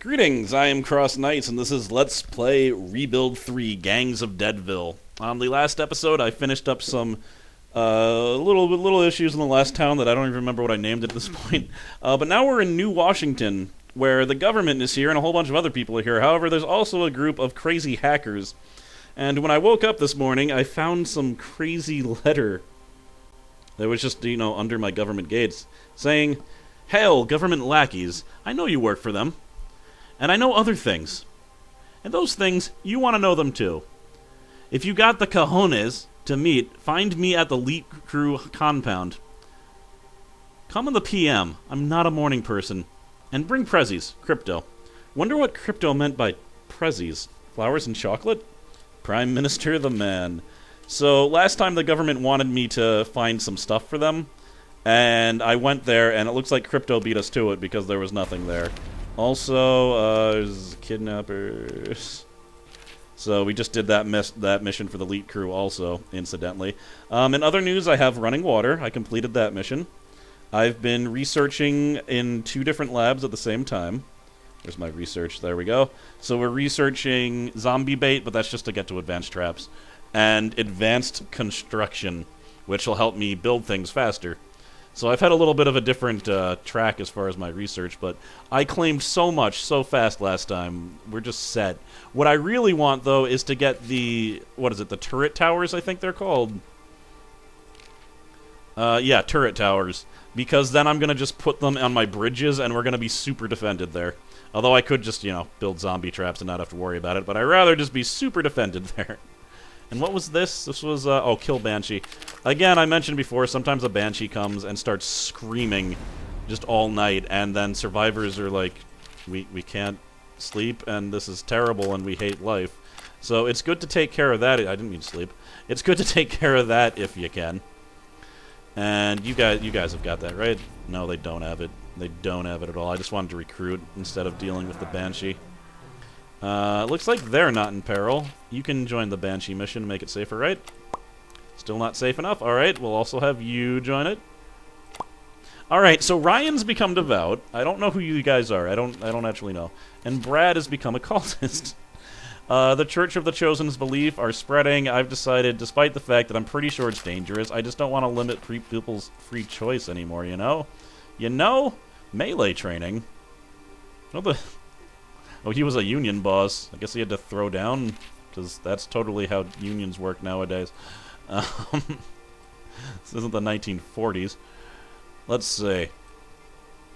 Greetings, I am CrossKnights, and this is Let's Play Rebuild 3 Gangs of Deadville. On the last episode, I finished up some little issues in the last town that I don't even remember what I named it at this point. But now we're in New Washington, where the government is here and a whole bunch of other people are here. However, there's also a group of crazy hackers. And when I woke up this morning, I found some crazy letter that was just, under my government gates, saying, "Hail, government lackeys, I know you work for them. And I know other things. And those things, you want to know them too. If you got the cojones to meet, find me at the Leap Crew compound. Come in the PM. I'm not a morning person. And bring prezzies, crypto." Wonder what crypto meant by prezzies. Flowers and chocolate? Prime Minister the man. So last time the government wanted me to find some stuff for them, and I went there, and it looks like crypto beat us to it because there was nothing there. Also, there's kidnappers. So we just did that mission for the Elite Crew also, incidentally. In other news, I have running water. I completed that mission. I've been researching in 2 different labs at the same time. There's my research. There we go. So we're researching zombie bait, but that's just to get to advanced traps. And advanced construction, which will help me build things faster. So I've had a little bit of a different track as far as my research, but I claimed so much so fast last time. We're just set. What I really want, though, is to get the, the turret towers, I think they're called? Yeah, turret towers. Because then I'm going to just put them on my bridges, and we're going to be super defended there. Although I could just, build zombie traps and not have to worry about it, but I'd rather just be super defended there. And what was this? This was, kill Banshee. Again, I mentioned before, sometimes a Banshee comes and starts screaming just all night, and then survivors are like, we can't sleep, and this is terrible, and we hate life. So it's good to take care of that. I didn't mean sleep. It's good to take care of that if you can. And you guys have got that, right? No, they don't have it. They don't have it at all. I just wanted to recruit instead of dealing with the Banshee. Looks like they're not in peril. You can join the Banshee mission and make it safer, right? Still not safe enough? Alright, we'll also have you join it. Alright, so Ryan's become devout. I don't know who you guys are. I don't actually know. And Brad has become a cultist. The Church of the Chosen's belief are spreading. I've decided, despite the fact that I'm pretty sure it's dangerous, I just don't want to limit people's free choice anymore, you know? Melee training. What the... Oh, he was a union boss. I guess he had to throw down, because that's totally how unions work nowadays. This isn't the 1940s. Let's see.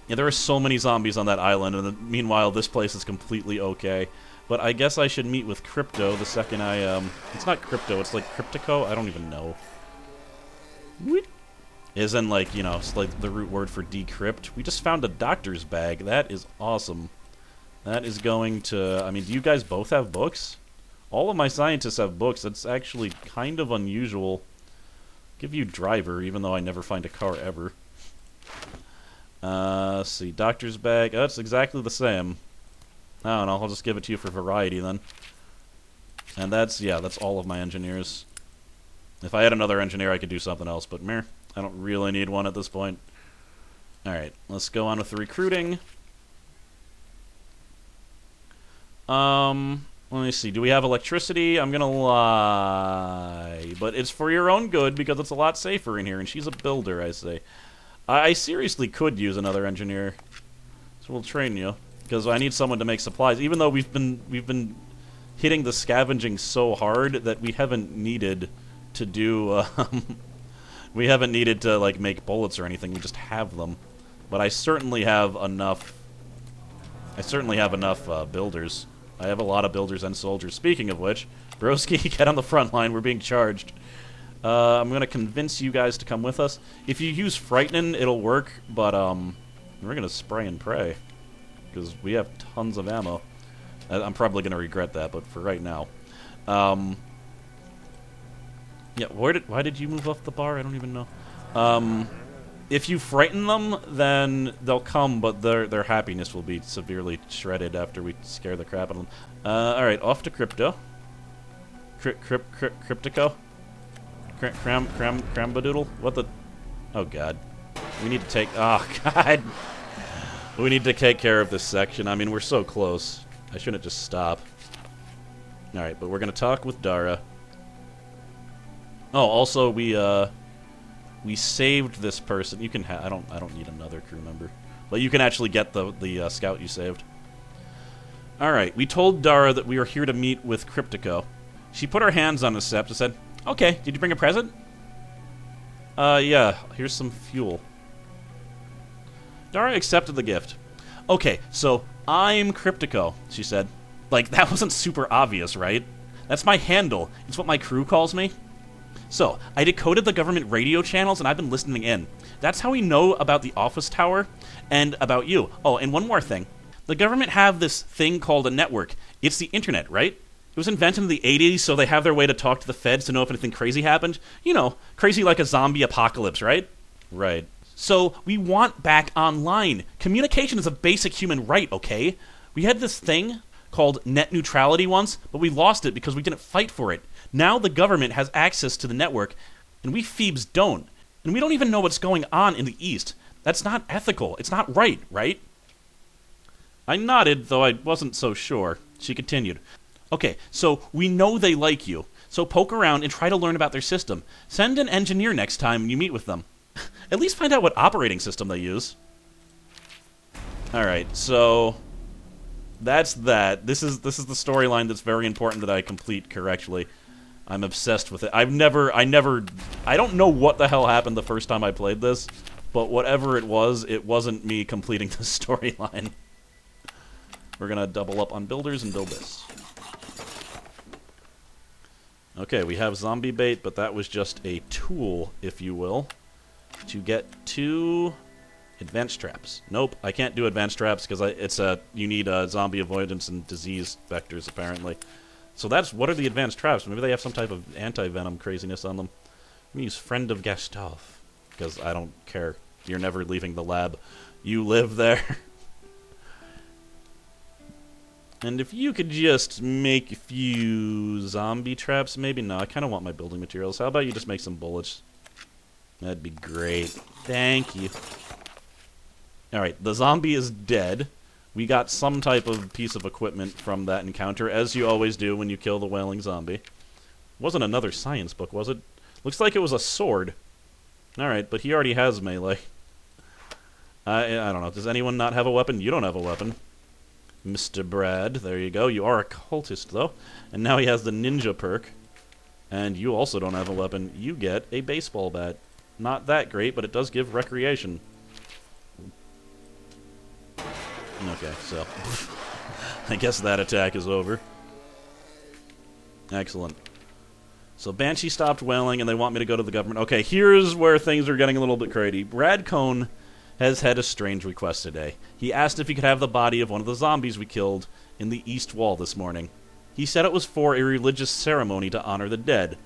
Yeah, there are so many zombies on that island, and meanwhile, this place is completely okay. But I guess I should meet with Crypto the second I, It's not Crypto, it's like Cryptico? I don't even know. What? Isn't like, it's like the root word for decrypt. We just found a doctor's bag. That is awesome. That is going to... do you guys both have books? All of my scientists have books. That's actually kind of unusual. Give you driver, even though I never find a car ever. Let's see. Doctor's bag. Oh, it's exactly the same. I don't know. I'll just give it to you for variety, then. And that's all of my engineers. If I had another engineer, I could do something else, but meh. I don't really need one at this point. Alright, let's go on with the recruiting. Let me see. Do we have electricity? I'm gonna lie. But it's for your own good, because it's a lot safer in here, and she's a builder, I say. I seriously could use another engineer. So we'll train you. Because I need someone to make supplies, even though we've been hitting the scavenging so hard that we haven't needed to do, we haven't needed to, like, make bullets or anything. We just have them. But I certainly have enough... builders. I have a lot of builders and soldiers. Speaking of which, Broski, get on the front line. We're being charged. I'm going to convince you guys to come with us. If you use Frightening, it'll work, but we're going to spray and pray. Because we have tons of ammo. I'm probably going to regret that, but for right now. Yeah, why did you move off the bar? I don't even know. If you frighten them, then they'll come, but their happiness will be severely shredded after we scare the crap out of them. Alright, off to Crypto. Cryptico? Crambadoodle? What the... Oh, God. We need to take... Oh, God. We need to take care of this section. I mean, we're so close. I shouldn't just stop. Alright, but we're gonna talk with Dara. Oh, also, we saved this person. You can I don't need another crew member. But you can actually get the scout you saved. Alright, we told Dara that we were here to meet with Cryptico. She put her hands on the sept and said, "Okay, did you bring a present?" Yeah, here's some fuel. Dara accepted the gift. "Okay, so I'm Cryptico," she said. Like, that wasn't super obvious, right? That's my handle. It's what my crew calls me. So, I decoded the government radio channels and I've been listening in. That's how we know about the office tower and about you. Oh, and one more thing. The government have this thing called a network. It's the internet, right? It was invented in the 80s, so they have their way to talk to the feds to know if anything crazy happened. You know, crazy like a zombie apocalypse, right? Right. So, we want back online. Communication is a basic human right, okay? We had this thing called net neutrality once, but we lost it because we didn't fight for it. Now the government has access to the network, and we Phoebes don't. And we don't even know what's going on in the East. That's not ethical. It's not right, right? I nodded, though I wasn't so sure. She continued. Okay, so we know they like you. So poke around and try to learn about their system. Send an engineer next time you meet with them. At least find out what operating system they use. Alright, so that's that. This is the storyline that's very important that I complete correctly. I'm obsessed with it. I don't know what the hell happened the first time I played this, but whatever it wasn't me completing the storyline. We're gonna double up on builders and build this. Okay, we have zombie bait, but that was just a tool, if you will, to get to advanced traps. Nope, I can't do advanced traps because you need zombie avoidance and disease vectors apparently. So what are the advanced traps? Maybe they have some type of anti-venom craziness on them. I'm gonna use Friend of Gastov because I don't care. You're never leaving the lab. You live there. And if you could just make a few zombie traps, maybe no. I kind of want my building materials. How about you just make some bullets? That'd be great. Thank you. Alright, the zombie is dead. We got some type of piece of equipment from that encounter, as you always do when you kill the wailing zombie. Wasn't another science book, was it? Looks like it was a sword. Alright, but he already has melee. I don't know. Does anyone not have a weapon? You don't have a weapon. Mr. Brad, there you go. You are a cultist, though. And now he has the ninja perk. And you also don't have a weapon. You get a baseball bat. Not that great, but it does give recreation. Okay, so I guess that attack is over. Excellent. So Banshee stopped wailing, and they want me to go to the government. Okay, here's where things are getting a little bit crazy. Brad Cohn has had a strange request today. He asked if he could have the body of one of the zombies we killed in the east wall this morning. He said it was for a religious ceremony to honor the dead.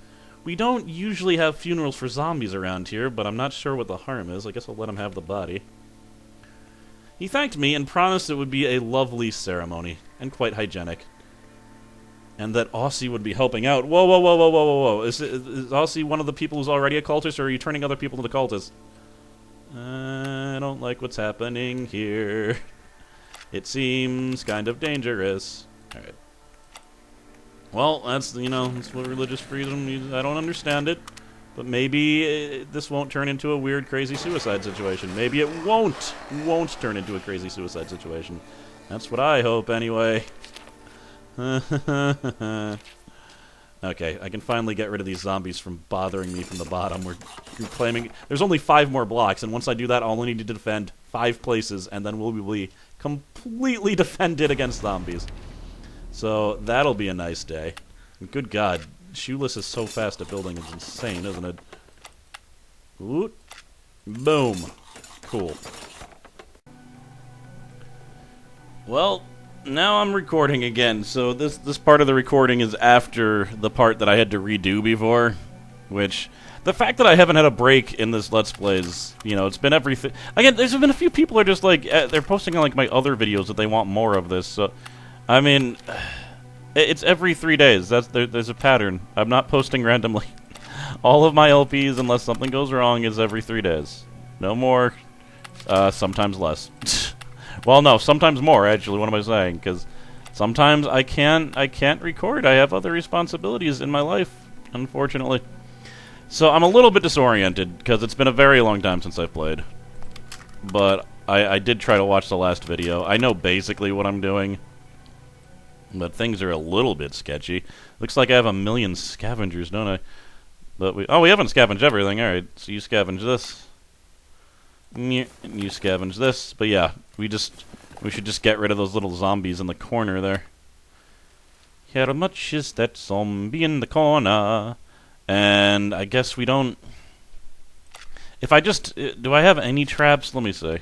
We don't usually have funerals for zombies around here, but I'm not sure what the harm is. I guess I'll let him have the body. He thanked me and promised it would be a lovely ceremony, and quite hygienic. And that Aussie would be helping out. Whoa, whoa, whoa, whoa, whoa, whoa, whoa. Is Aussie one of the people who's already a cultist, or are you turning other people into cultists? I don't like what's happening here. It seems kind of dangerous. Alright. Well, that's what religious freedom is. I don't understand it. But maybe this won't turn into a weird, crazy suicide situation. Maybe it won't turn into a crazy suicide situation. That's what I hope, anyway. Okay, I can finally get rid of these zombies from bothering me from the bottom. We're claiming there's only 5 more blocks, and once I do that, I'll only need to defend 5 places, and then we'll be completely defended against zombies. So that'll be a nice day. And good God, Shoeless is so fast at building, it's insane, isn't it? Ooh. Boom. Cool. Well, now I'm recording again, so this part of the recording is after the part that I had to redo before, which, the fact that I haven't had a break in this Let's Play is, it's been everything. Again, there's been a few people who are just like, they're posting on like my other videos that they want more of this, so, I mean, it's every 3 days. There's a pattern. I'm not posting randomly. All of my LPs, unless something goes wrong, is every 3 days. No more, sometimes less. Well, no, sometimes more, actually. What am I saying? Because sometimes I can't record. I have other responsibilities in my life, unfortunately. So I'm a little bit disoriented, because it's been a very long time since I've played. But I did try to watch the last video. I know basically what I'm doing, but things are a little bit sketchy. Looks like I have a million scavengers, don't I? But we haven't scavenged everything. Alright, so you scavenge this. And you scavenge this. But yeah, we should just get rid of those little zombies in the corner there. How much is that zombie in the corner? And I guess we don't... If I just... Do I have any traps? Let me see.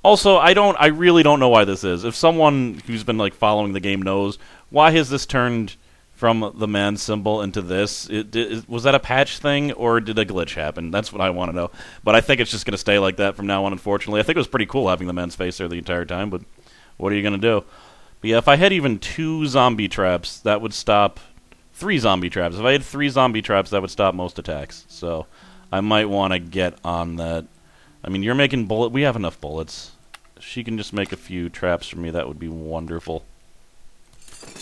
Also, I really don't know why this is. If someone who's been, like, following the game knows, why has this turned from the man symbol into this? Was that a patch thing, or did a glitch happen? That's what I want to know. But I think it's just going to stay like that from now on, unfortunately. I think it was pretty cool having the man's face there the entire time, but what are you going to do? But yeah, if I had even 2 zombie traps, that would stop... 3 zombie traps. If I had 3 zombie traps, that would stop most attacks. So I might want to get on that. I mean, you're making bullet... We have enough bullets. If she can just make a few traps for me, that would be wonderful.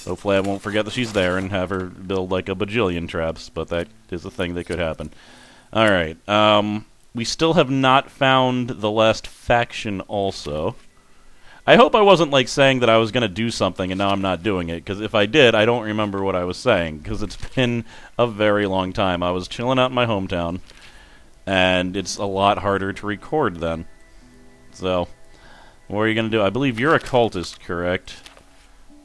Hopefully I won't forget that she's there and have her build like a bajillion traps, but that is a thing that could happen. Alright, we still have not found the last faction also. I hope I wasn't like saying that I was going to do something and now I'm not doing it, because if I did, I don't remember what I was saying, because it's been a very long time. I was chilling out in my hometown, and it's a lot harder to record then. So, what are you going to do? I believe you're a cultist, correct?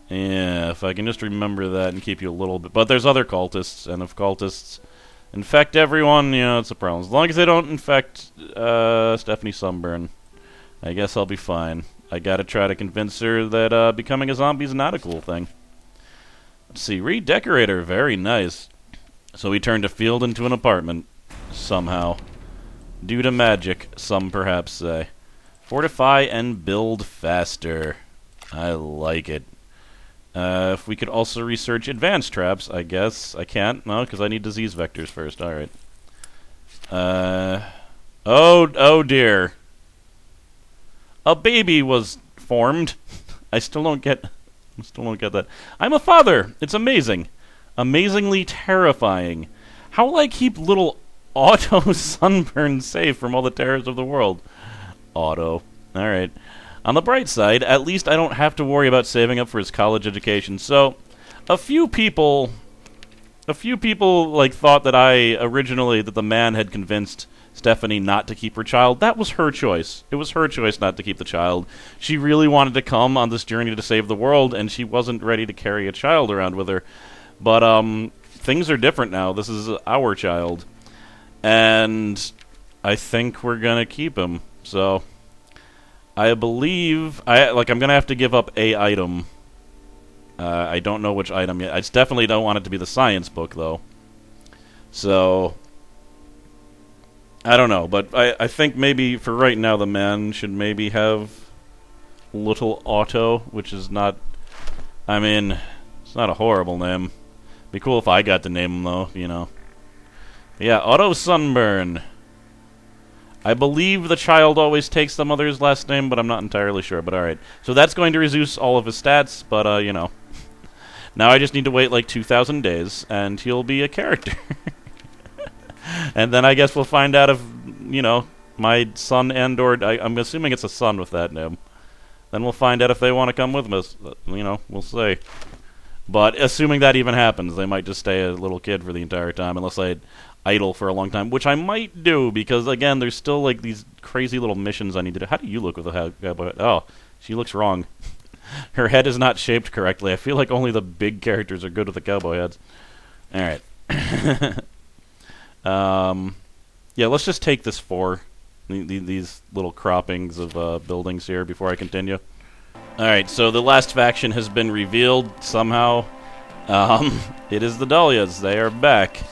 Yeah, if I can just remember that and keep you a little bit. But there's other cultists, and if cultists infect everyone, you know, it's a problem. As long as they don't infect Stephanie Sunburn, I guess I'll be fine. I gotta try to convince her that becoming a zombie is not a cool thing. Let's see, redecorator, very nice. So we turned a field into an apartment, somehow. Due to magic, some perhaps say. Fortify and build faster. I like it. If we could also research advanced traps, I guess. I can't, no, because I need disease vectors first. Alright. Oh dear. A baby was formed. I still don't get that. I'm a father. It's amazing. Amazingly terrifying. How will I keep little Otto Sunburn safe from all the terrors of the world? Otto. Alright. On the bright side, at least I don't have to worry about saving up for his college education. So, a few people like thought that that the man had convinced Stephanie not to keep her child. That was her choice. It was her choice not to keep the child. She really wanted to come on this journey to save the world, and she wasn't ready to carry a child around with her. But, things are different now. This is our child. And I think we're gonna keep him. So... I believe I'm gonna have to give up a item. I don't know which item yet. I definitely don't want it to be the science book, though. So I don't know, but I think maybe for right now the man should maybe have Little Otto, which is not. I mean, it's not a horrible name. Be cool if I got to name him, though. You know. But yeah, Otto Sunburn. I believe the child always takes the mother's last name, but I'm not entirely sure. But alright. So that's going to reduce all of his stats, but, you know. Now I just need to wait like 2,000 days, and he'll be a character. And then I guess we'll find out if, you know, my son I'm assuming it's a son with that name. Then we'll find out if they want to come with us. You know, we'll see. But assuming that even happens, they might just stay a little kid for the entire time, unless I idle for a long time, which I might do, because, again, there's still, like, these crazy little missions I need to do. How do you look with a cowboy head? Oh, she looks wrong. Her head is not shaped correctly. I feel like only the big characters are good with the cowboy heads. Alright. Yeah, let's just take this 4. These little croppings of buildings here before I continue. Alright, so the last faction has been revealed somehow. It is the Dahlias. They are back.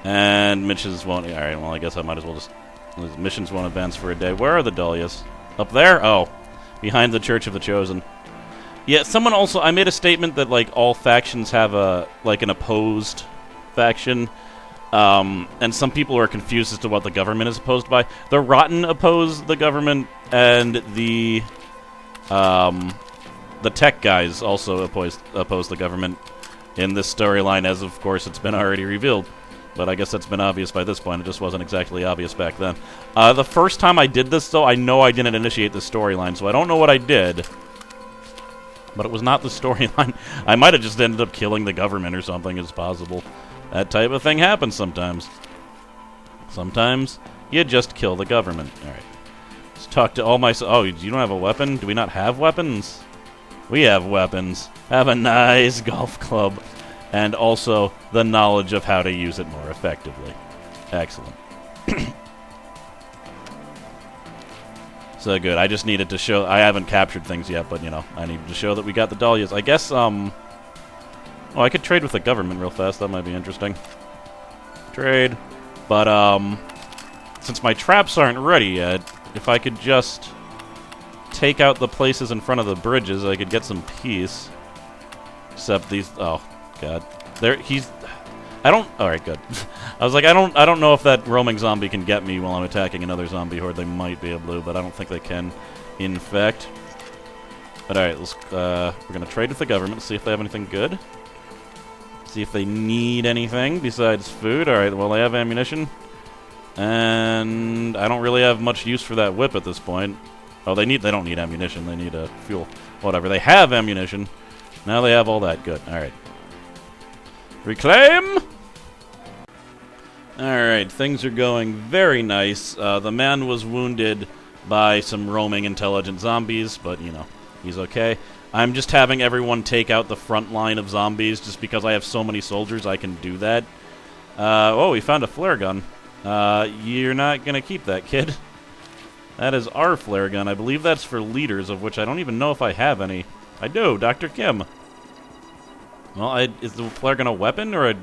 And missions won't... Alright, well, I guess I might as well just... Missions won't advance for a day. Where are the Dahlias? Up there? Oh. Behind the Church of the Chosen. Yeah, someone also... I made a statement that, like, all factions have a... like, an opposed faction. And some people are confused as to what the government is opposed by. The Rotten oppose the government, and the... The tech guys also oppose the government in this storyline, as of course it's been already revealed. But I guess that's been obvious by this point. It just wasn't exactly obvious back then. The first time I did this, though, I know I didn't initiate the storyline, so I don't know what I did. But it was not the storyline. I might have just ended up killing the government or something, as possible. That type of thing happens sometimes. Sometimes you just kill the government. Alright. Let's talk to all my... Oh, you don't have a weapon? Do we not have weapons? We have weapons. Have a nice golf club. And also the knowledge of how to use it more effectively. Excellent. So good. I just needed to show... I haven't captured things yet, but, you know, I needed to show that we got the dahlias. I guess, Oh, I could trade with the government real fast. That might be interesting. Trade. But, since my traps aren't ready yet, if I could just take out the places in front of the bridges, I could get some peace. Except these... Oh, God. I don't... Alright, good. I was like, I don't know if that roaming zombie can get me while I'm attacking another zombie horde. They might be able to, but I don't think they can, in fact. But alright, let's, we're gonna trade with the government, see if they have anything good. See if they need anything besides food. Alright, well, they have ammunition. And I don't really have much use for that whip at this point. Oh, they don't need ammunition, they need fuel. Whatever, they have ammunition. Now they have all that. Good, alright. Reclaim! Alright, things are going very nice. The man was wounded by some roaming intelligent zombies, but, you know, he's okay. I'm just having everyone take out the front line of zombies just because I have so many soldiers I can do that. Oh, we found a flare gun. You're not gonna keep that, kid. That is our flare gun. I believe that's for leaders, of which I don't even know if I have any. I do, Dr. Kim. Well, is the flare gun a weapon, or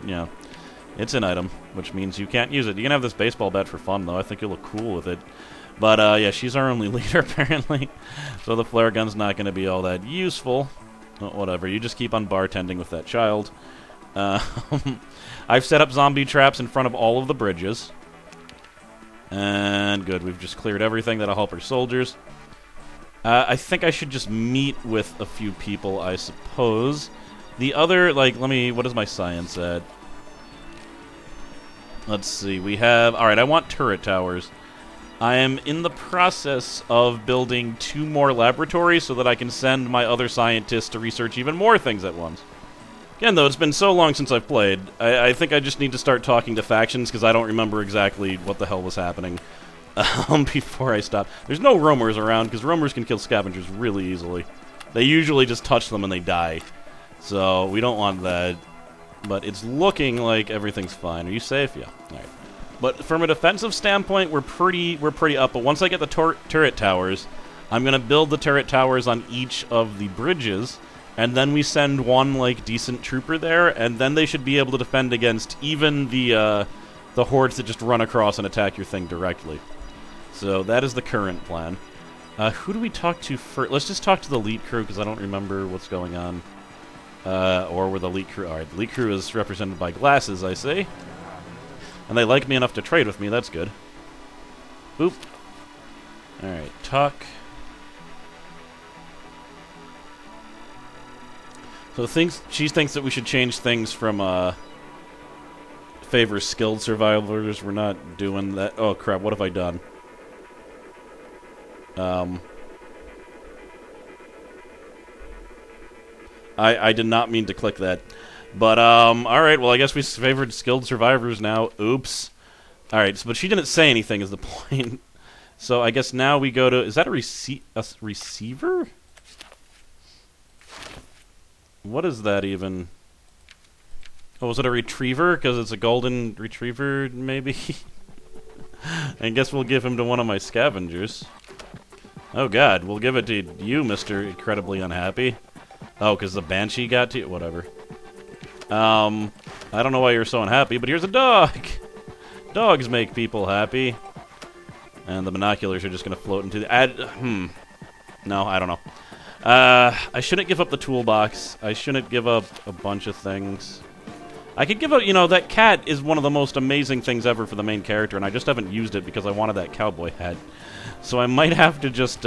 it's an item, which means you can't use it. You can have this baseball bat for fun, though. I think you'll look cool with it. But, yeah, she's our only leader, apparently. So the flare gun's not going to be all that useful. Well, whatever, you just keep on bartending with that child. I've set up zombie traps in front of all of the bridges. And good, we've just cleared everything that'll help our soldiers. I think I should just meet with a few people, I suppose. The other, like, what is my science at? Let's see, we have... Alright, I want turret towers. I am in the process of building 2 more laboratories so that I can send my other scientists to research even more things at once. Again, though, it's been so long since I've played, I think I just need to start talking to factions because I don't remember exactly what the hell was happening before I stop. There's no roamers around because roamers can kill scavengers really easily. They usually just touch them and they die. So, we don't want that. But it's looking like everything's fine. Are you safe? Yeah. Alright. But from a defensive standpoint, we're pretty up. But once I get the turret towers, I'm going to build the turret towers on each of the bridges. And then we send one, like, decent trooper there. And then they should be able to defend against even the hordes that just run across and attack your thing directly. So that is the current plan. Who do we talk to first? Let's just talk to the elite crew, because I don't remember what's going on. Or with the elite crew. Alright, the elite crew is represented by glasses, I see. And they like me enough to trade with me, that's good. Boop. Alright, talk. So she thinks that we should change things from, favor skilled survivors. We're not doing that. Oh, crap, what have I done? I did not mean to click that. But, alright, well, I guess we favored skilled survivors now. Oops. Alright, but she didn't say anything is the point. So I guess now we go to... Is that a receiver? What is that even? Oh, is it a retriever? Because it's a golden retriever, maybe? I guess we'll give him to one of my scavengers. Oh, God, we'll give it to you, Mr. Incredibly Unhappy. Oh, because the Banshee got to you? Whatever. I don't know why you're so unhappy, but here's a dog! Dogs make people happy. And the binoculars are just going to float into the... No, I don't know. I shouldn't give up the toolbox. I shouldn't give up a bunch of things. I could give up... You know, that cat is one of the most amazing things ever for the main character, and I just haven't used it because I wanted that cowboy hat. So I might have to just,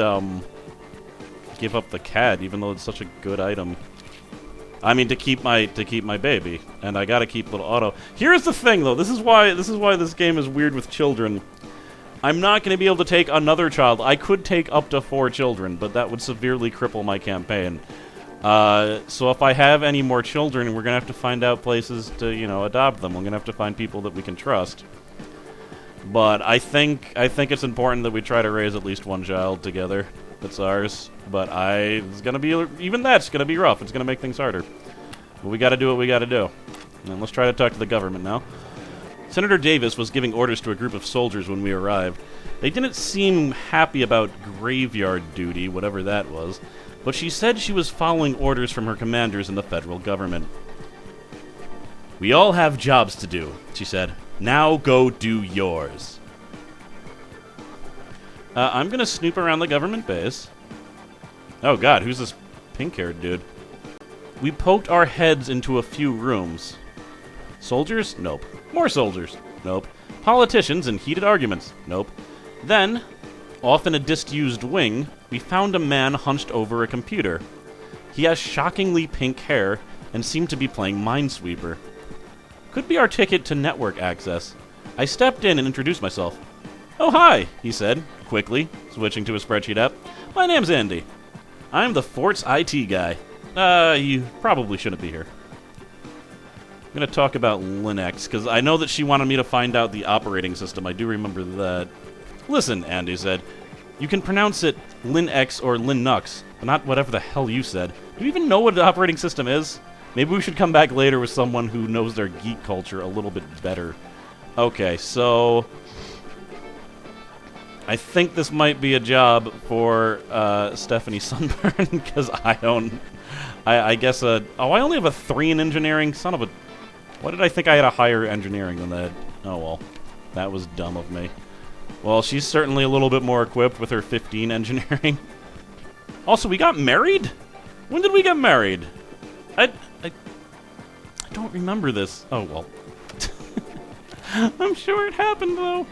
give up the cat, even though it's such a good item. I mean, to keep my baby, and I gotta keep little Otto. Here's the thing, though. This is why this game is weird with children. I'm not going to be able to take another child. I could take up to 4 children, but that would severely cripple my campaign. So if I have any more children, we're going to have to find out places to, adopt them. We're going to have to find people that we can trust. But I think it's important that we try to raise at least one child together. That's ours. But it's going to be, even that's going to be rough. It's going to make things harder. But we got to do what we got to do. And let's try to talk to the government now. Senator Davis was giving orders to a group of soldiers when we arrived. They didn't seem happy about graveyard duty, whatever that was, but she said she was following orders from her commanders in the federal government. "We all have jobs to do," she said. "Now go do yours." I'm going to snoop around the government base. Oh god, who's this pink-haired dude? We poked our heads into a few rooms. Soldiers? Nope. More soldiers? Nope. Politicians and heated arguments? Nope. Then, off in a disused wing, we found a man hunched over a computer. He has shockingly pink hair and seemed to be playing Minesweeper. Could be our ticket to network access. I stepped in and introduced myself. "Oh, hi," he said, quickly, switching to a spreadsheet app. "My name's Andy. I'm the fort's IT guy. You probably shouldn't be here." I'm going to talk about Linux, because I know that she wanted me to find out the operating system. I do remember that. "Listen," Andy said. "You can pronounce it Linux or Linux, but not whatever the hell you said. Do you even know what the operating system is? Maybe we should come back later with someone who knows their geek culture a little bit better." Okay, so I think this might be a job for Stephanie Sunburn, because I guess I only have a 3 in engineering. Son of a... Why did I think I had a higher engineering than that? Oh well, that was dumb of me. Well, she's certainly a little bit more equipped with her 15 engineering. Also, we got married? When did we get married? I don't remember this. Oh well. I'm sure it happened though.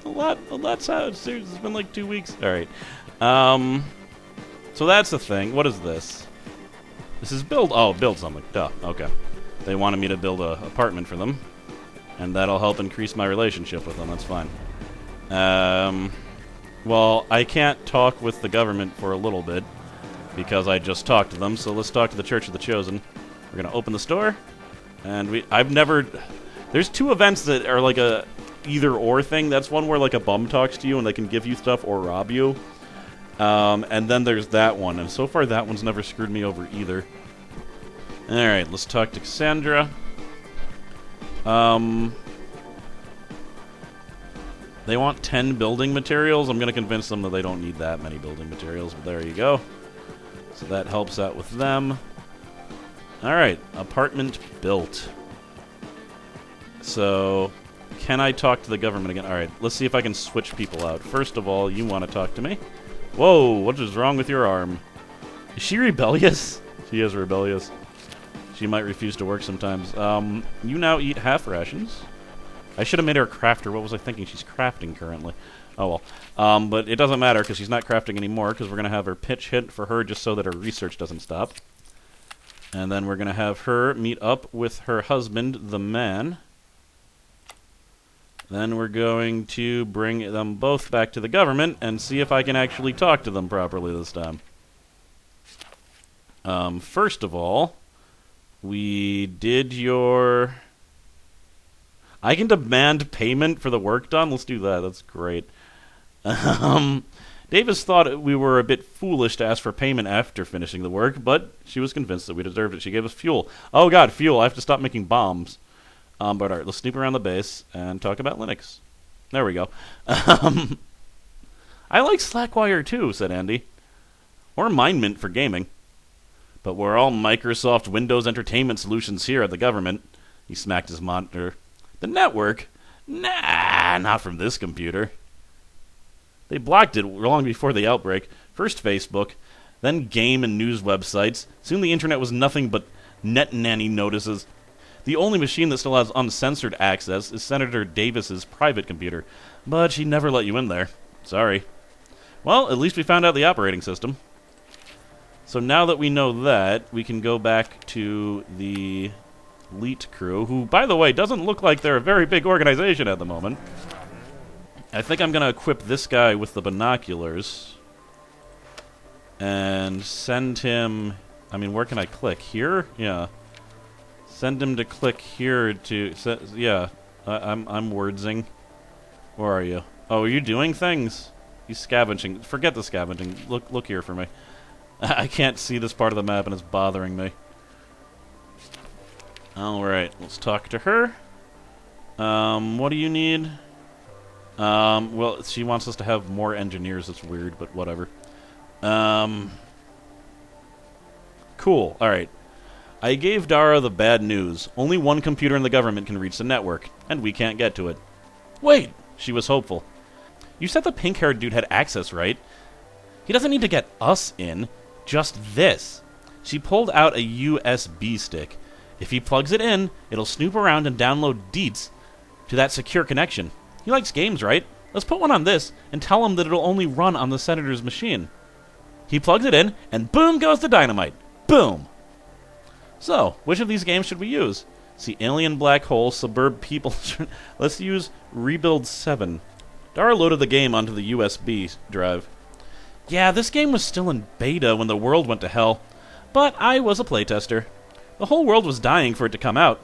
A lot's happened. Seriously, it's been like 2 weeks. All right. So that's the thing. What is this? This is build. Oh, build something. Duh. Okay. They wanted me to build an apartment for them, and that'll help increase my relationship with them. That's fine. Well, I can't talk with the government for a little bit because I just talked to them. So let's talk to the Church of the Chosen. We're gonna open the store, and there's 2 events that are like a either-or thing. That's one where like a bum talks to you and they can give you stuff or rob you. And then there's that one, and so far that one's never screwed me over either. Alright, let's talk to Cassandra. They want 10 building materials. I'm going to convince them that they don't need that many building materials, but there you go. So that helps out with them. Alright, apartment built. So, can I talk to the government again? Alright, let's see if I can switch people out. First of all, you want to talk to me? Whoa, what is wrong with your arm? Is she rebellious? She is rebellious. She might refuse to work sometimes. You now eat half rations. I should have made her a crafter. What was I thinking? She's crafting currently. Oh well. But it doesn't matter because she's not crafting anymore because we're going to have her pitch hit for her just so that her research doesn't stop. And then we're going to have her meet up with her husband, the man. Then we're going to bring them both back to the government and see if I can actually talk to them properly this time. First of all, we did your... I can demand payment for the work done? Let's do that. That's great. Davis thought we were a bit foolish to ask for payment after finishing the work, but she was convinced that we deserved it. She gave us fuel. Oh god, fuel. I have to stop making bombs. But alright, let's snoop around the base and talk about Linux. There we go. I like Slackwire too, said Andy. Or MindMint for gaming. But we're all Microsoft Windows Entertainment Solutions here at the government. He smacked his monitor. The network? Nah, not from this computer. They blocked it long before the outbreak. First Facebook, then game and news websites. Soon the internet was nothing but net nanny notices. The only machine that still has uncensored access is Senator Davis's private computer. But she never let you in there. Sorry. Well, at least we found out the operating system. So now that we know that, we can go back to the elite crew, who, by the way, doesn't look like they're a very big organization at the moment. I think I'm going to equip this guy with the binoculars and send him... I mean, where can I click? Here? Yeah. Send him to click here to... yeah, I'm wordsing. Where are you? Oh, are you doing things? He's scavenging. Forget the scavenging. Look here for me. I can't see this part of the map, and it's bothering me. Alright, let's talk to her. What do you need? Well, she wants us to have more engineers. It's weird, but whatever. Cool. Alright. I gave Dara the bad news. Only one computer in the government can reach the network, and we can't get to it. Wait! She was hopeful. You said the pink-haired dude had access, right? He doesn't need to get us in. Just this. She pulled out a USB stick. If he plugs it in, it'll snoop around and download deets to that secure connection. He likes games, right? Let's put one on this and tell him that it'll only run on the senator's machine. He plugs it in, and boom goes the dynamite. Boom! So, which of these games should we use? See, Alien Black Hole, Suburb People... Let's use Rebuild 7. Dara loaded the game onto the USB drive. Yeah, this game was still in beta when the world went to hell, but I was a playtester. The whole world was dying for it to come out,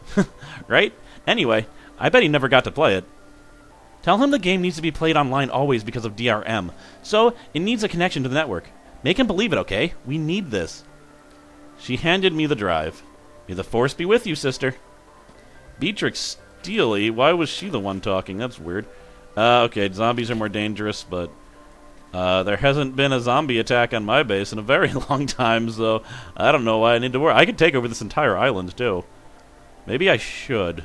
right? Anyway, I bet he never got to play it. Tell him the game needs to be played online always because of DRM, so it needs a connection to the network. Make him believe it, okay? We need this. She handed me the drive. May the force be with you, sister. Beatrix Steely? Why was she the one talking? That's weird. Okay, zombies are more dangerous, but... there hasn't been a zombie attack on my base in a very long time, so I don't know why I need to worry. I could take over this entire island, too. Maybe I should.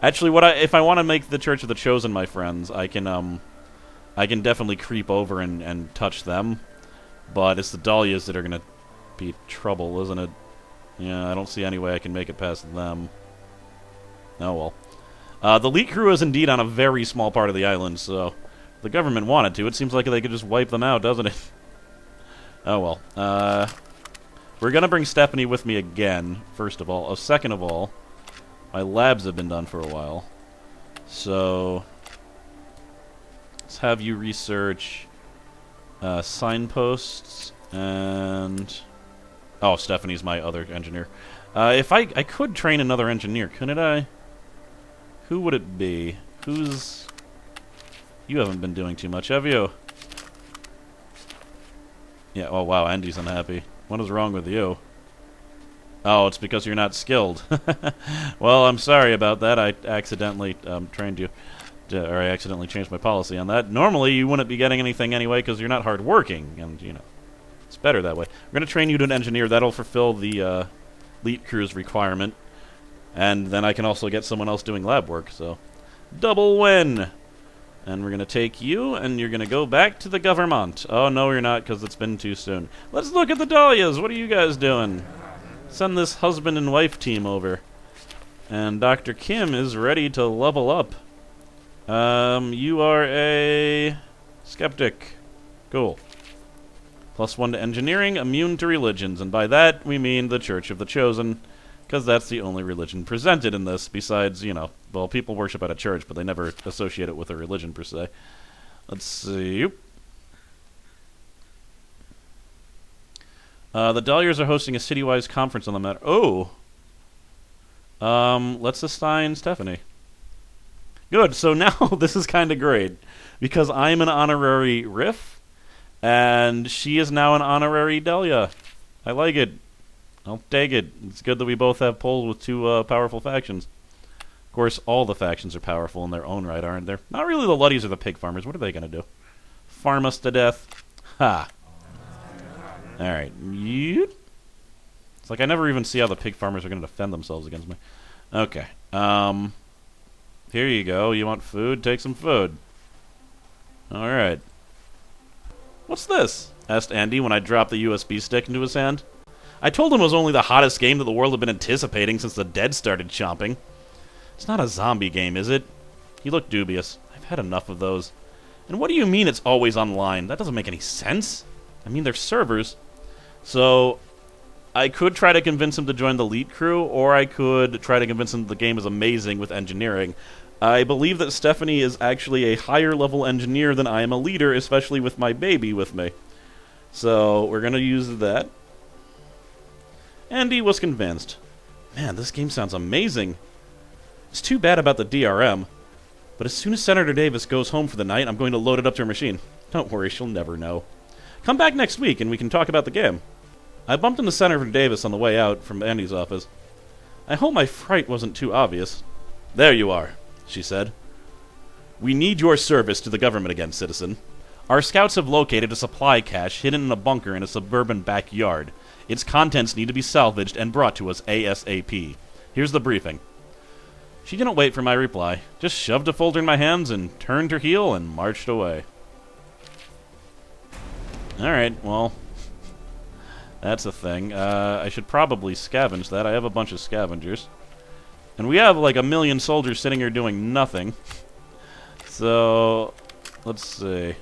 Actually, if I want to make the Church of the Chosen my friends, I can definitely creep over and touch them. But it's the Dahlias that are going to be trouble, isn't it? Yeah, I don't see any way I can make it past them. Oh, well. The elite crew is indeed on a very small part of the island, so... the government wanted to. It seems like they could just wipe them out, doesn't it? Oh, well. We're going to bring Stephanie with me again, first of all. Oh, second of all, my labs have been done for a while. So, let's have you research signposts and... oh, Stephanie's my other engineer. If I could train another engineer, couldn't I? Who would it be? Who's... you haven't been doing too much, have you? Yeah, oh wow, Andy's unhappy. What is wrong with you? Oh, it's because you're not skilled. Well, I'm sorry about that. I accidentally trained you. Or I accidentally changed my policy on that. Normally, you wouldn't be getting anything anyway because you're not hardworking. And, you know, it's better that way. We're going to train you to an engineer. That'll fulfill the elite crew's requirement. And then I can also get someone else doing lab work, so... double win! And we're going to take you, and you're going to go back to the government. Oh, no, you're not, because it's been too soon. Let's look at the Dahlias. What are you guys doing? Send this husband and wife team over. And Dr. Kim is ready to level up. You are a... skeptic. Cool. +1 to engineering, immune to religions. And by that, we mean the Church of the Chosen. Because that's the only religion presented in this, besides, you know, well, people worship at a church, but they never associate it with a religion, per se. Let's see. The Dahlias are hosting a city-wide conference on the matter. Oh! Let's assign Stephanie. Good, so now this is kind of great, because I'm an honorary Riff, and she is now an honorary Dahlia. I like it. I'll take it. It's good that we both have polls with two powerful factions. Of course, all the factions are powerful in their own right, aren't they? Not really the Luddies or the pig farmers. What are they going to do? Farm us to death? Ha! Alright. It's like I never even see how the pig farmers are going to defend themselves against me. Okay. Here you go. You want food? Take some food. Alright. What's this? Asked Andy when I dropped the USB stick into his hand. I told him it was only the hottest game that the world had been anticipating since the dead started chomping. It's not a zombie game, is it? He looked dubious. I've had enough of those. And what do you mean it's always online? That doesn't make any sense. I mean, they're servers. So I could try to convince him to join the elite crew, or I could try to convince him the game is amazing with engineering. I believe that Stephanie is actually a higher level engineer than I am a leader, especially with my baby with me. So we're going to use that. Andy was convinced. Man, this game sounds amazing. It's too bad about the DRM. But as soon as Senator Davis goes home for the night, I'm going to load it up to her machine. Don't worry, she'll never know. Come back next week and we can talk about the game. I bumped into Senator Davis on the way out from Andy's office. I hope my fright wasn't too obvious. There you are, she said. We need your service to the government again, citizen. Our scouts have located a supply cache hidden in a bunker in a suburban backyard. Its contents need to be salvaged and brought to us ASAP. Here's the briefing. She didn't wait for my reply, just shoved a folder in my hands and turned her heel and marched away. Alright, well, that's a thing. I should probably scavenge that. I have a bunch of scavengers. And we have like 1 million soldiers sitting here doing nothing. So, let's see.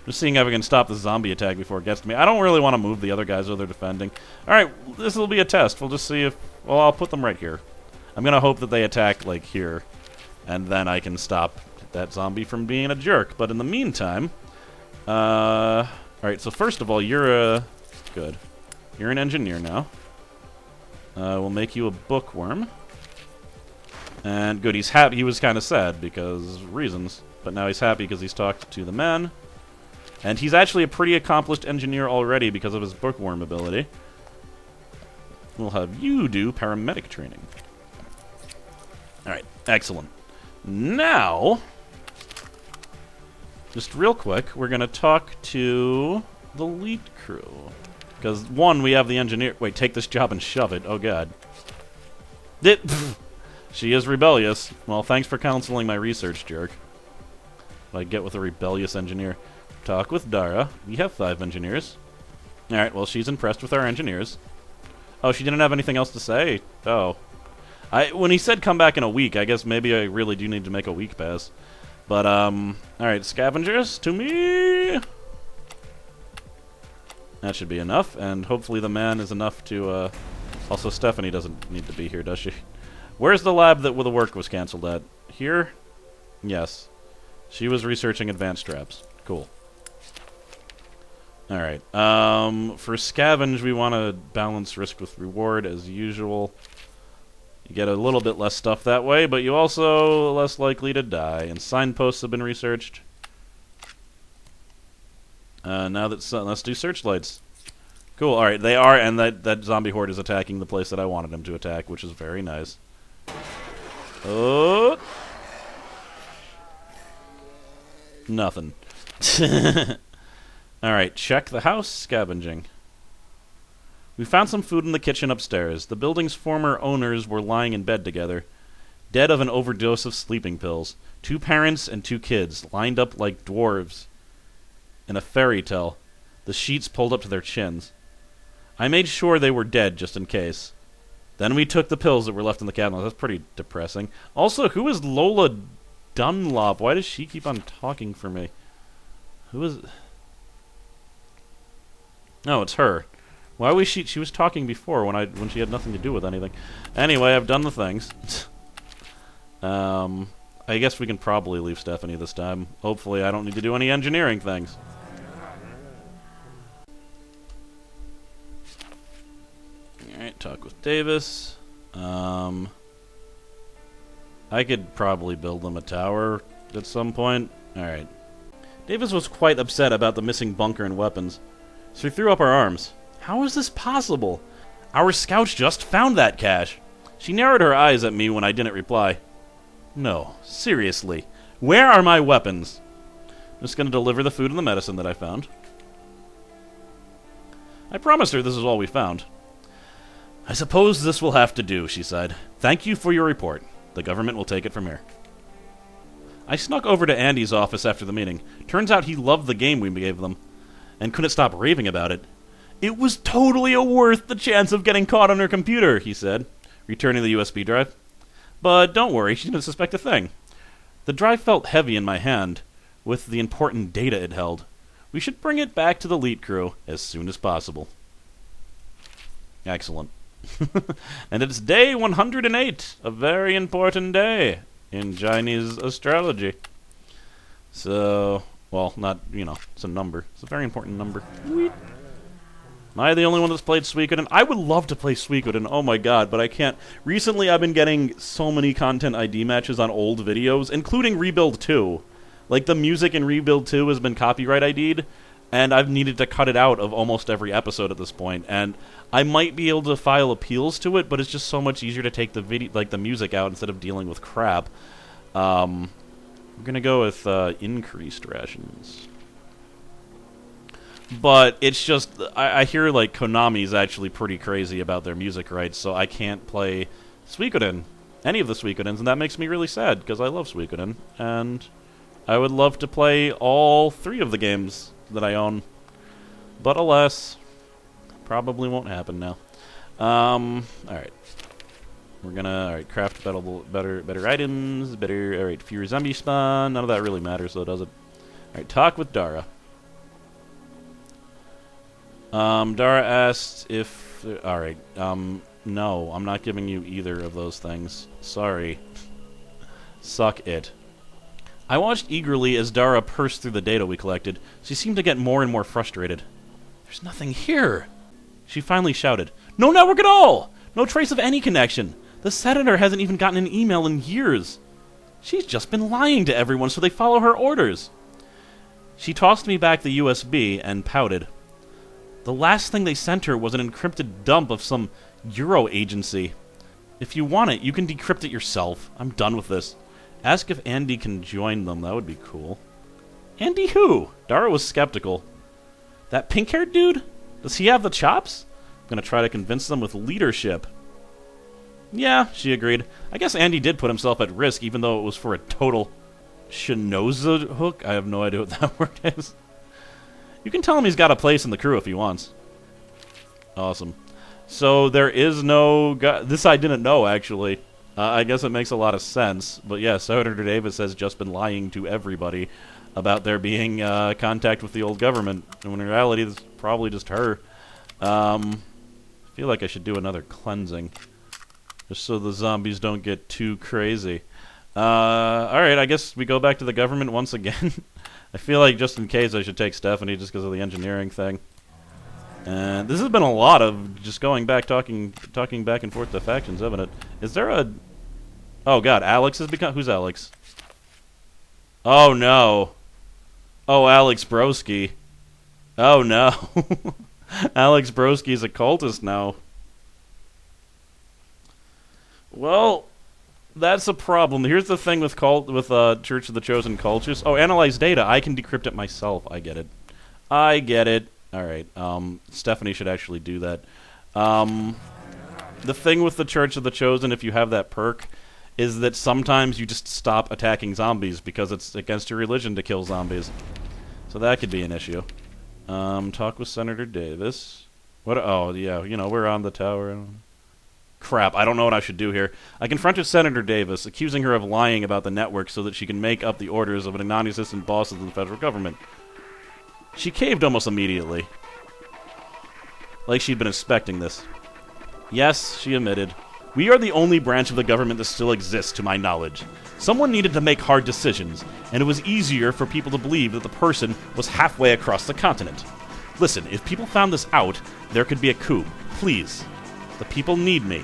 Just seeing if I can stop the zombie attack before it gets to me. I don't really want to move the other guys that they're defending. Alright, this will be a test. We'll just see if... Well, I'll put them right here. I'm going to hope that they attack, like, here. And then I can stop that zombie from being a jerk. But in the meantime... Alright, so first of all, you're a... Good. You're an engineer now. We'll make you a bookworm. And good, he's happy. He was kind of sad because reasons. But now he's happy because he's talked to the men. And he's actually a pretty accomplished engineer already because of his bookworm ability. We'll have you do paramedic training. Alright, excellent. Now, just real quick, we're going to talk to the elite crew. Because, one, we have the engineer... Wait, take this job and shove it. Oh, God. She is rebellious. Well, thanks for counseling my research, jerk. What I get with a rebellious engineer. Talk with Dara. We have 5 engineers. Alright, well, she's impressed with our engineers. Oh, she didn't have anything else to say? Oh. When he said come back in a week, I guess maybe I really do need to make a week pass. But, alright, scavengers, to me! That should be enough, and hopefully the man is enough to, Also, Stephanie doesn't need to be here, does she? Where's the lab that the work was cancelled at? Here? Yes. She was researching advanced traps. Cool. Alright, for scavenge, we want to balance risk with reward as usual. You get a little bit less stuff that way, but you also less likely to die. And signposts have been researched. Now that let's do searchlights. Cool, alright, they are, and that zombie horde is attacking the place that I wanted him to attack, which is very nice. Oh! Nothing. Alright, check the house, scavenging. We found some food in the kitchen upstairs. The building's former owners were lying in bed together, dead of an overdose of sleeping pills. 2 parents and 2 kids, lined up like dwarves in a fairy tale, the sheets pulled up to their chins. I made sure they were dead just in case. Then we took the pills that were left in the cabinet. That's pretty depressing. Also, who is Lola Dunlop? Why does she keep on talking for me? Who is... No, it's her. Why was she was talking before when she had nothing to do with anything. Anyway, I've done the things. I guess we can probably leave Stephanie this time. Hopefully I don't need to do any engineering things. Alright, talk with Davis. I could probably build them a tower at some point. Alright. Davis was quite upset about the missing bunker and weapons, so we threw up our arms. How is this possible? Our scouts just found that cache. She narrowed her eyes at me when I didn't reply. No, seriously. Where are my weapons? I'm just going to deliver the food and the medicine that I found. I promised her this is all we found. I suppose this will have to do, she said. Thank you for your report. The government will take it from here. I snuck over to Andy's office after the meeting. Turns out he loved the game we gave them, and couldn't stop raving about it. It was totally worth the chance of getting caught on her computer, he said, returning the USB drive. But don't worry, she didn't suspect a thing. The drive felt heavy in my hand, with the important data it held. We should bring it back to the Elite Crew as soon as possible. Excellent. And it's day 108, a very important day in Chinese astrology. So, well, not, it's a number. It's a very important number. Am I the only one that's played Suikoden? I would love to play Suikoden, oh my god, but I can't. Recently, I've been getting so many content ID matches on old videos, including Rebuild 2. Like, the music in Rebuild 2 has been copyright ID'd, and I've needed to cut it out of almost every episode at this point. And I might be able to file appeals to it, but it's just so much easier to take the the music out instead of dealing with crap. We're gonna go with increased rations. But it's just, I hear like Konami's actually pretty crazy about their music rights, so I can't play Suikoden, any of the Suikodens, and that makes me really sad because I love Suikoden, and I would love to play all 3 of the games that I own, but alas, probably won't happen now. Alright. We're gonna, craft better items, alright, fewer zombie spawn, none of that really matters though, does it? Alright, talk with Dara. Dara asked if, alright, no, I'm not giving you either of those things. Sorry. Suck it. I watched eagerly as Dara pursed through the data we collected. She seemed to get more and more frustrated. There's nothing here. She finally shouted, "No network at all! No trace of any connection! The senator hasn't even gotten an email in years! She's just been lying to everyone so they follow her orders!" She tossed me back the USB and pouted. The last thing they sent her was an encrypted dump of some Euro agency. If you want it, you can decrypt it yourself. I'm done with this. Ask if Andy can join them. That would be cool. Andy who? Dara was skeptical. That pink-haired dude? Does he have the chops? I'm gonna try to convince them with leadership. Yeah, she agreed. I guess Andy did put himself at risk, even though it was for a total Shinoza hook. I have no idea what that word is. You can tell him he's got a place in the crew if he wants. Awesome. So there is no... This I didn't know, actually. I guess it makes a lot of sense. But yeah, Senator Davis has just been lying to everybody about there being contact with the old government. When in reality, it's probably just her. I feel like I should do another cleansing. Just so the zombies don't get too crazy. Alright, I guess we go back to the government once again. I feel like just in case I should take Stephanie just because of the engineering thing. And this has been a lot of just going back, talking back and forth to factions, haven't it? Is there a... Oh god, Alex has become... Who's Alex? Oh no. Oh, Alex Broski. Oh no. Alex Broski's a cultist now. Well, that's a problem. Here's the thing with Church of the Chosen Cultists. Oh, analyze data. I can decrypt it myself. I get it. I get it. Alright, Stephanie should actually do that. The thing with the Church of the Chosen, if you have that perk, is that sometimes you just stop attacking zombies because it's against your religion to kill zombies. So that could be an issue. Talk with Senator Davis. What? Oh, yeah, you know, we're on the tower. Crap, I don't know what I should do here. I confronted Senator Davis, accusing her of lying about the network so that she can make up the orders of a non-existent boss of the federal government. She caved almost immediately. Like she'd been expecting this. Yes, she admitted. We are the only branch of the government that still exists, to my knowledge. Someone needed to make hard decisions, and it was easier for people to believe that the person was halfway across the continent. Listen, if people found this out, there could be a coup. Please. The people need me.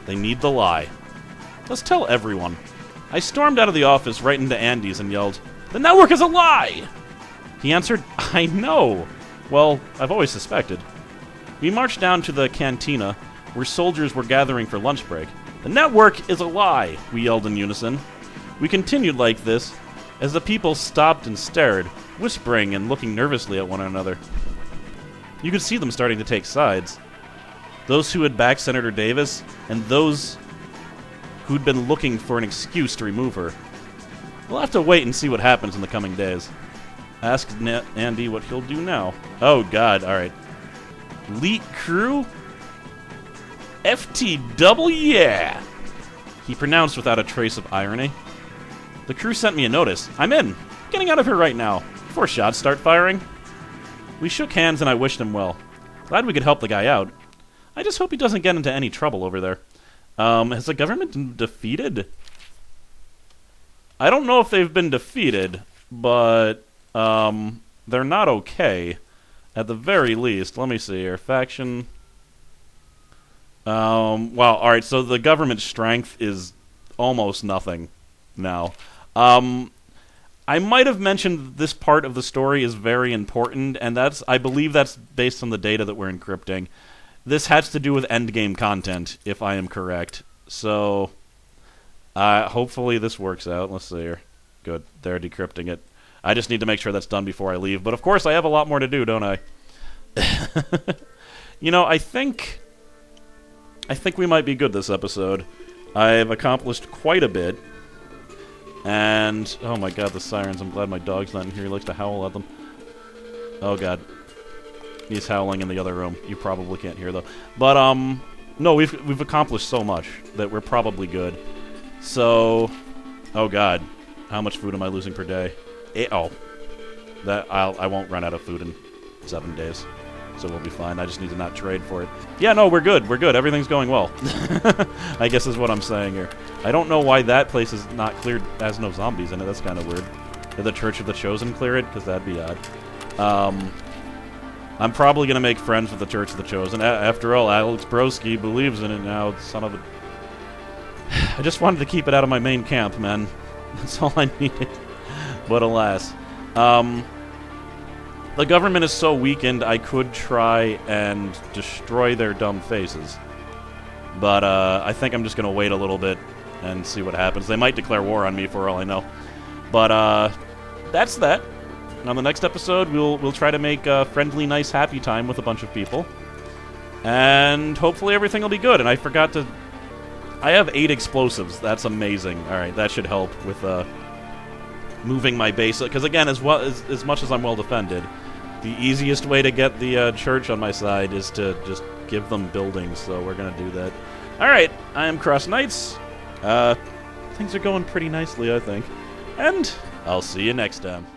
They need the lie. Let's tell everyone. I stormed out of the office right into Andy's and yelled, "The network is a lie!" He answered, "I know." Well, I've always suspected. We marched down to the cantina, where soldiers were gathering for lunch break. "The network is a lie," we yelled in unison. We continued like this, as the people stopped and stared, whispering and looking nervously at one another. You could see them starting to take sides. Those who had backed Senator Davis, and those who'd been looking for an excuse to remove her. We'll have to wait and see what happens in the coming days. Ask Andy what he'll do now. Oh god, alright. Elite crew? FTW, yeah! He pronounced without a trace of irony. The crew sent me a notice. I'm in. Getting out of here right now. Before shots start firing. We shook hands and I wished him well. Glad we could help the guy out. I just hope he doesn't get into any trouble over there. Has the government been defeated? I don't know if they've been defeated, but they're not okay. At the very least, let me see here. Faction. Well, alright, so the government's strength is almost nothing now. I might have mentioned this part of the story is very important, and I believe that's based on the data that we're encrypting. This has to do with endgame content, if I am correct. So, hopefully this works out. Let's see here. Good. They're decrypting it. I just need to make sure that's done before I leave. But of course, I have a lot more to do, don't I? You know, I think we might be good this episode. I've accomplished quite a bit. And, oh my god, the sirens. I'm glad my dog's not in here. He likes to howl at them. Oh god. He's howling in the other room. You probably can't hear, though. But, no, we've accomplished so much that we're probably good. So, oh god. How much food am I losing per day? I won't run out of food in 7 days. So we'll be fine. I just need to not trade for it. Yeah, no, we're good. We're good. Everything's going well. I guess is what I'm saying here. I don't know why that place is not cleared. Has no zombies in it. That's kind of weird. Did the Church of the Chosen clear it? Because that'd be odd. I'm probably going to make friends with the Church of the Chosen. After all, Alex Broski believes in it now. Son of a... I just wanted to keep it out of my main camp, man. That's all I needed. But alas. The government is so weakened, I could try and destroy their dumb faces. But, I think I'm just gonna wait a little bit and see what happens. They might declare war on me for all I know. But, that's that. On the next episode, we'll try to make a friendly, nice, happy time with a bunch of people. And hopefully everything will be good. And I forgot to... I have 8 explosives. That's amazing. Alright, that should help with, moving my base. Because again, as much as I'm well defended, the easiest way to get the church on my side is to just give them buildings. So we're gonna do that. All right, I am CrossKnights. Things are going pretty nicely, I think, and I'll see you next time.